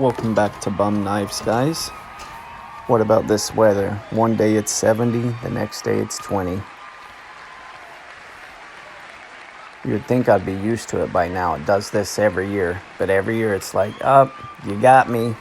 Welcome back to Bum Knives, guys. What about this weather? One day it's 70, the next day it's 20. You'd think I'd be used to it by now. It does this every year, but every year it's like, oh, you got me.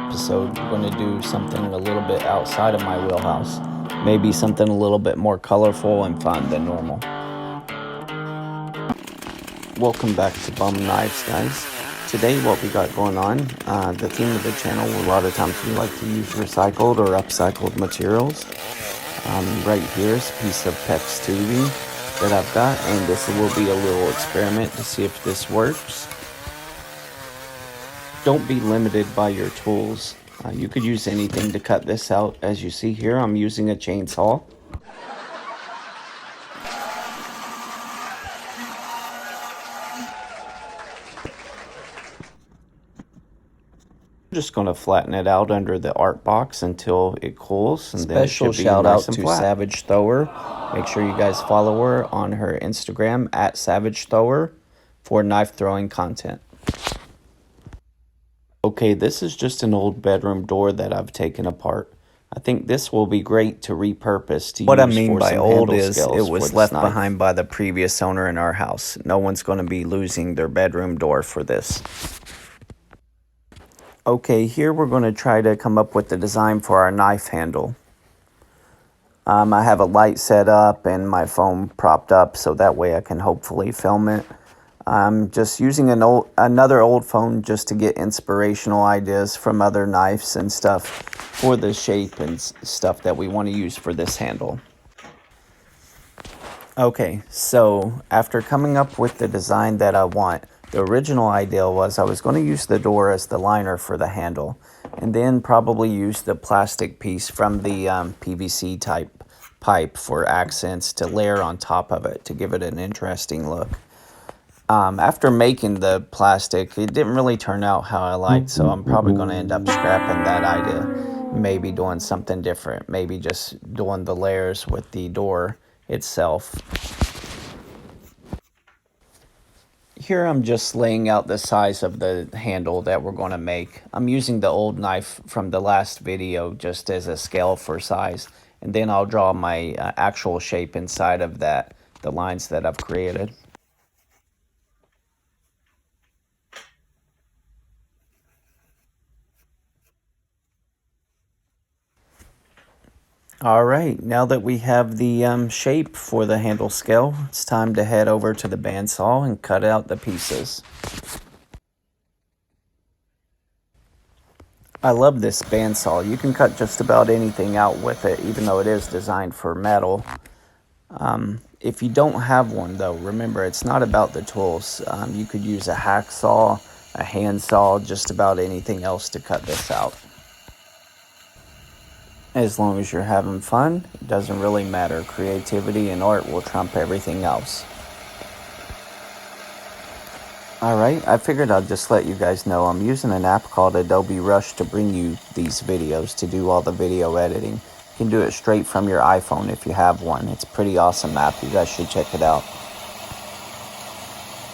Episode, we're going to do something a little bit outside of my wheelhouse. Maybe something a little bit more colorful and fun than normal. Welcome back to Bum Knives, guys. Today what we got going on, the theme of the channel, a lot of times we like to use recycled or upcycled materials. Right here is a piece of PEX tubing that I've got, and this will be a little experiment to see if this works. Don't be limited by your tools. You could use anything to cut this out. As you see here, I'm using a chainsaw. I'm just going to flatten it out under the art box until it cools. And special shout out to Savage Thrower. Make sure you guys follow her on her Instagram at Savage Thrower for knife throwing content. Okay, this is just an old bedroom door that I've taken apart. I think this will be great to repurpose to use for some handle scales. What I mean by old is it was left behind by the previous owner in our house. No one's going to be losing their bedroom door for this. Okay, here we're going to try to come up with the design for our knife handle. I have a light set up and my phone propped up so that way I can hopefully film it. I'm just using another old phone just to get inspirational ideas from other knives and stuff for the shape and stuff that we want to use for this handle. Okay, so after coming up with the design that I want, the original idea was I was going to use the door as the liner for the handle and then probably use the plastic piece from the PVC type pipe for accents to layer on top of it to give it an interesting look. After making the plastic, it didn't really turn out how I liked, so I'm probably going to end up scrapping that idea. Maybe doing something different. Maybe just doing the layers with the door itself. Here I'm just laying out the size of the handle that we're going to make. I'm using the old knife from the last video just as a scale for size. And then I'll draw my actual shape inside of that, the lines that I've created. Alright, now that we have the shape for the handle scale, it's time to head over to the bandsaw and cut out the pieces. I love this bandsaw. You can cut just about anything out with it, even though it is designed for metal. If you don't have one though, remember it's not about the tools. You could use a hacksaw, a handsaw, just about anything else to cut this out. As long as you're having fun, it doesn't really matter. Creativity and art will trump everything else. Alright, I figured I'd just let you guys know I'm using an app called Adobe Rush to bring you these videos, to do all the video editing. You can do it straight from your iPhone if you have one. It's a pretty awesome app. You guys should check it out.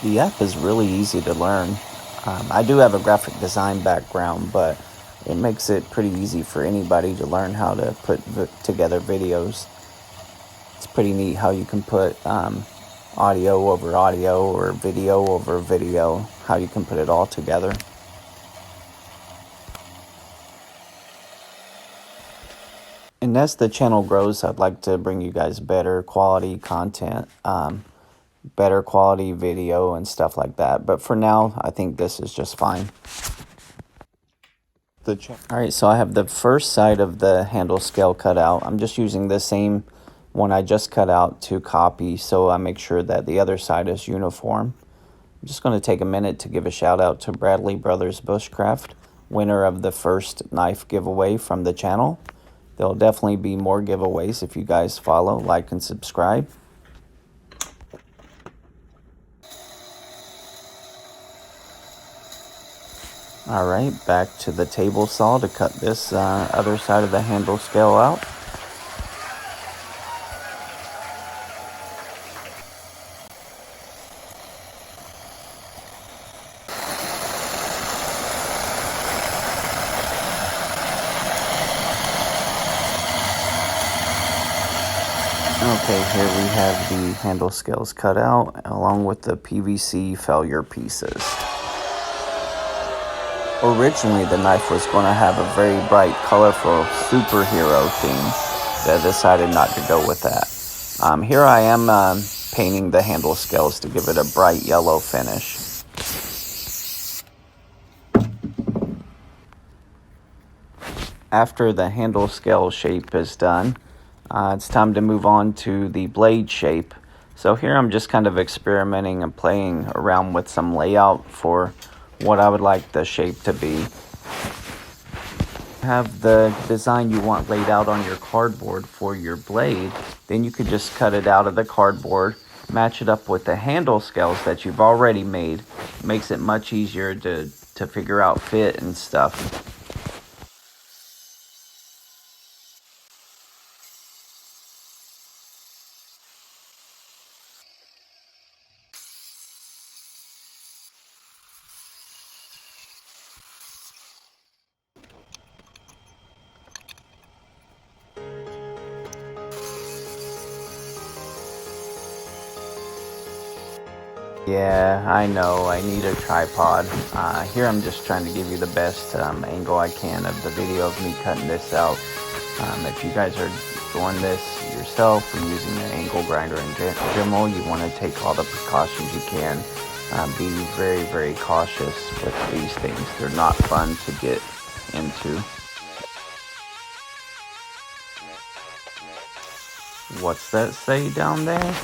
The app is really easy to learn. I do have a graphic design background, but it makes it pretty easy for anybody to learn how to put together videos. It's pretty neat how you can put audio over audio or video over video, how you can put it all together. And as the channel grows, I'd like to bring you guys better quality content, better quality video and stuff like that. But for now, I think this is just fine. Alright, so I have the first side of the handle scale cut out. I'm just using the same one I just cut out to copy, so I make sure that the other side is uniform. I'm just going to take a minute to give a shout out to Bradley Brothers Bushcraft, winner of the first knife giveaway from the channel. There'll definitely be more giveaways if you guys follow, like, and subscribe. Alright, back to the table saw to cut this other side of the handle scale out. Okay, here we have the handle scales cut out along with the PVC failure pieces. Originally, the knife was going to have a very bright, colorful superhero theme, but I decided not to go with that. Here I am painting the handle scales to give it a bright yellow finish. After the handle scale shape is done, it's time to move on to the blade shape. So here I'm just kind of experimenting and playing around with some layout for what I would like the shape to be. Have the design you want laid out on your cardboard for your blade, then you could just cut it out of the cardboard, match it up with the handle scales that you've already made. It makes it much easier to figure out fit and stuff. Yeah, I know, I need a tripod. Here I'm just trying to give you the best angle I can of the video of me cutting this out. If you guys are doing this yourself and using an angle grinder in general, you want to take all the precautions you can. Be very, very cautious with these things. They're not fun to get into. What's that say down there?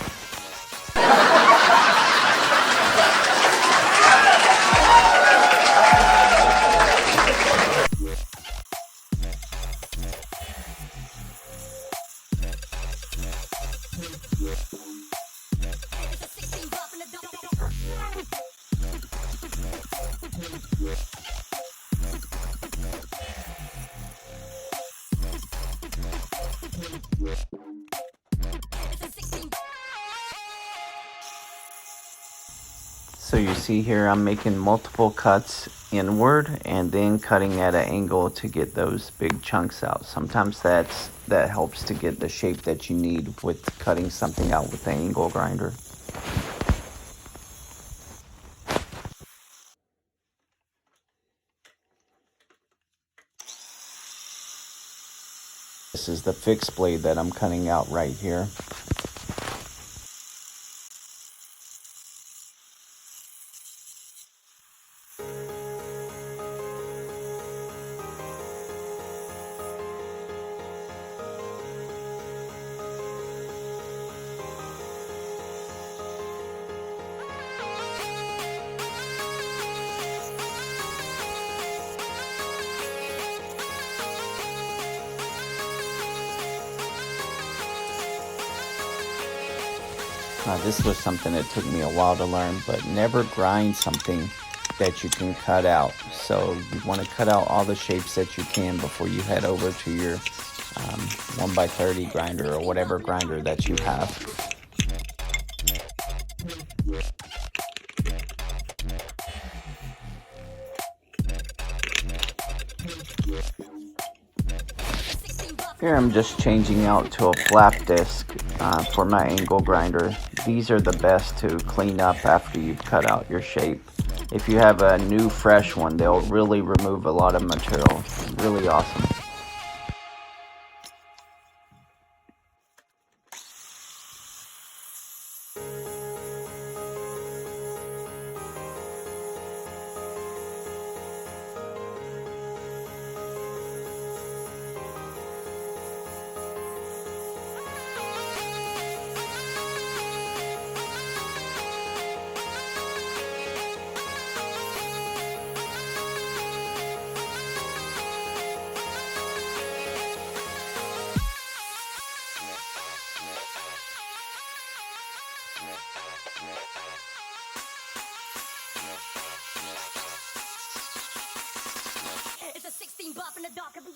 So you see here I'm making multiple cuts inward and then cutting at an angle to get those big chunks out. Sometimes that helps to get the shape that you need with cutting something out with the angle grinder. This is the fixed blade that I'm cutting out right here. This was something that took me a while to learn, but never grind something that you can cut out. So you want to cut out all the shapes that you can before you head over to your 1x30 grinder or whatever grinder that you have. Here I'm just changing out to a flap disc for my angle grinder. These are the best to clean up after you've cut out your shape. If you have a new fresh one, they'll really remove a lot of material. Really awesome. It's a 16 buff in the dark of the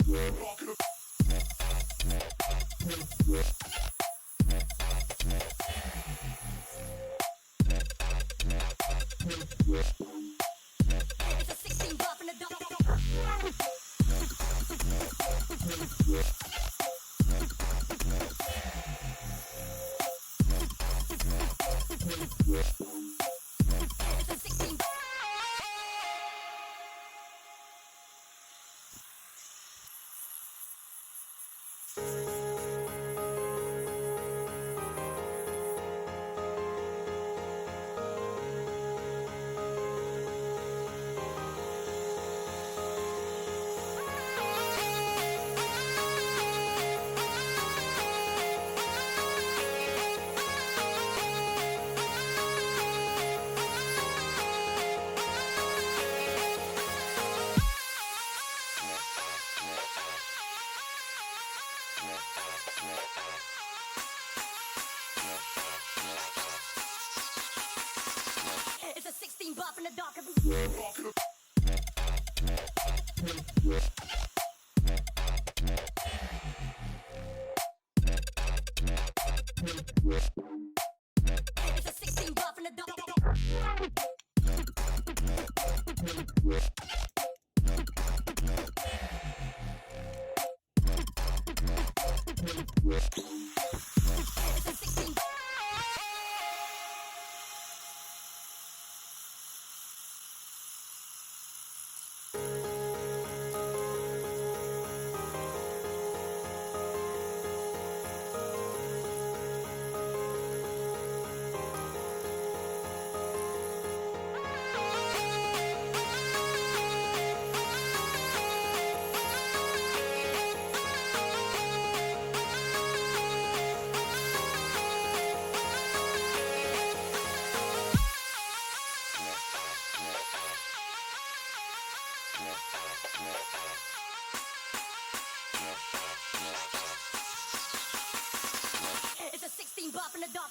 It's a 16 bop in the dark.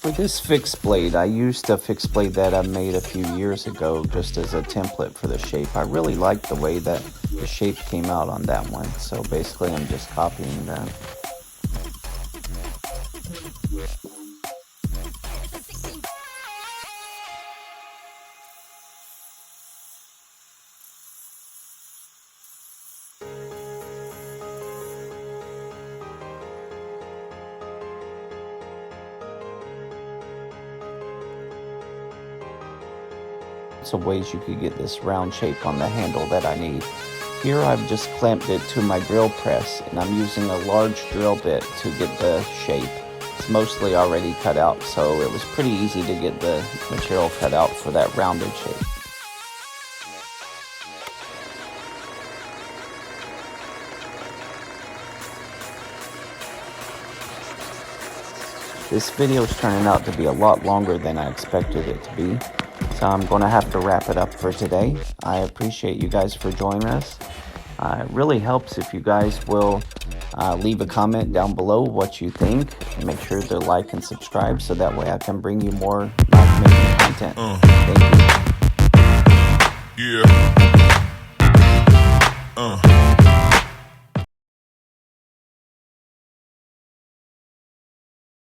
For this fixed blade, I used a fixed blade that I made a few years ago just as a template for the shape. I really liked the way that the shape came out on that one, so basically I'm just copying that. Some ways you could get this round shape on the handle that I need. Here I've just clamped it to my drill press and I'm using a large drill bit to get the shape. It's mostly already cut out, so it was pretty easy to get the material cut out for that rounded shape. This video is turning out to be a lot longer than I expected it to be, so I'm going to have to wrap it up for today. I appreciate you guys for joining us. It really helps if you guys will leave a comment down below what you think. Make sure to like and subscribe so that way I can bring you more knife making content. Thank you. Yeah.